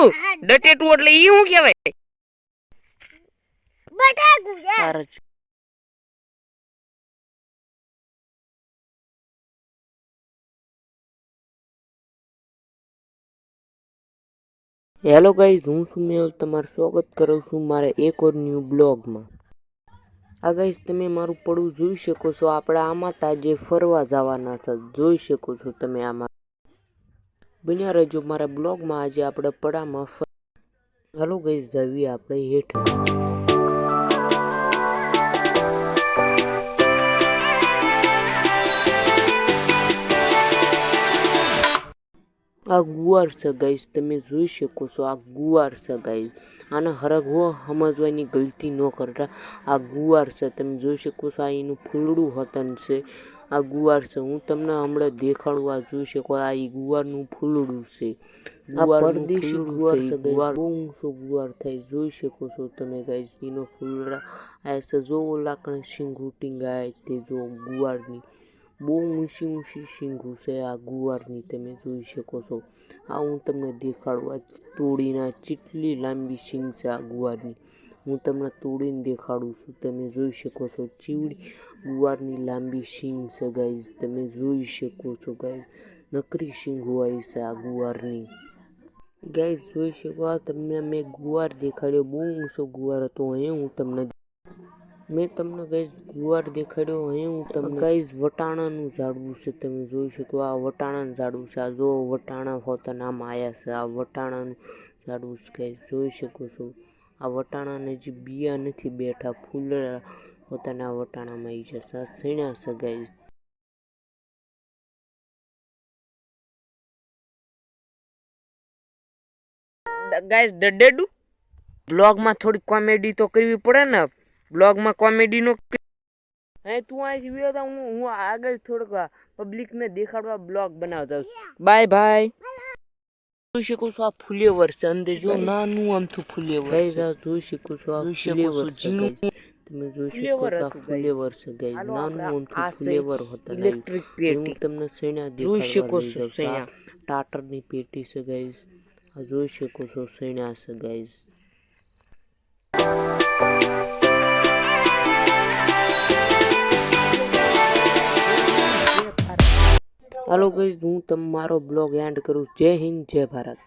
ડટેટું એટલે ઈ શું કહેવાય? બટાકું યાર. હેલો ગાઈઝ, હું છું મેં તમારું સ્વાગત કરું છું મારા એક ઓર ન્યૂ બ્લોગમાં. આ ગાઈઝ તમે મારું પડવું જોઈ શકો છો. આપણે આમાં તાજે ફરવા જવાના હતા, જોઈ શકો છો તમે આમાં. બન્યા રહેજો મારા બ્લોગમાં. આજે આપણે પડામાં હેલો ગાઈઝ, જઈએ આપણે હેઠ. આ ગુવાર છે ગાઈઝ, તમે જોઈ શકો છો. આ ગુવાર છે ગાઈઝ. આને હરગવો સમજવાની ગલતી ન કરતા. આ ગુવાર છે, તમે જોઈ શકો છો. આ એનું ફૂલડું હતન છે. આ ગુવાર છે, હું તમને હમણાં દેખાડવા જોઈ શકો. આ ગુવારનું ફૂલડું છે. ગુવારનું ફૂલડું છે. ગુવાર બહુ ઊંચો ગુવાર થાય, જોઈ શકો છો તમે ગાઈઝ. એનો ફૂલડા આ છે, જો લાકડા શીંગું ટીંગાય તે જો ગુવારની બહુ ઊંચી ઊંચી શીંગું છે આ ગુવારની, તમે જોઈ શકો છો. આ હું તમને દેખાડવા તોડીના કેટલી લાંબી શીંગ છે આ ગુવારની. હું તમને તોડીને દેખાડું છું, તમે જોઈ શકો છો. ચીવડી ગુવારની લાંબી શીંગ છે ગાઈઝ, તમે જોઈ શકો છો ગાઈઝ. નકરી શીંગ હોય છે આ ગુવારની ગાઈઝ, જોઈ શકો. આ તમને મેં ગુવાર દેખાડ્યો, બહુ ઊંચો ગુવાર હતો. અહીં મેં તમને ગાઈઝ ગુવાર દેખાડ્યો. અહીં હું તમને ગાઈઝ વટાણાનું ઝાડવું છે, તમે જોઈ શકો. આ વટાણાનું ઝાડવું છે. આ જો વટાણા હોતા નામ આવ્યા છે. આ વટાણાનું ઝાડવું છે ગાઈઝ, જોઈ શકો છો. આ વટાણાને જે બિયા નથી બેઠા, ફૂલડા પોતાના વટાણામાં આવી જશે. આ સણ્યા છે ગાઈઝ. ગાઈઝ ડડેડું બ્લોગમાં થોડી કોમેડી તો કરવી પડે ને. બ્લોગમાં કોમેડી નો તું અહીંથી વિયો તો હું આગળ થોડુંક પબ્લિકને દેખાડવા બ્લોગ બનાવતા. Bye bye. જોઈ શકો છો આ ફુલેવર છે, અંદર જો નાનું આમથું ફુલેવર જોઈ શકો છો. આ ફુલેવર છે તમે જોઈ શકો છો. આ ફુલેવર છે ગાઈઝ, નાનું આમથું ફુલેવર હતા. ઇલેક્ટ્રિક પેટી હું તમને સેણા દેખાડવા લઈ જાઉં છું. ટાટરની પેટી છે ગાઈઝ, આ જોઈ શકો છો. સેણા છે ગાઈઝ. હાલો ગાઈઝ, હું તમારો બ્લોગ એન્ડ કરું. જય હિન્દ, જય ભારત.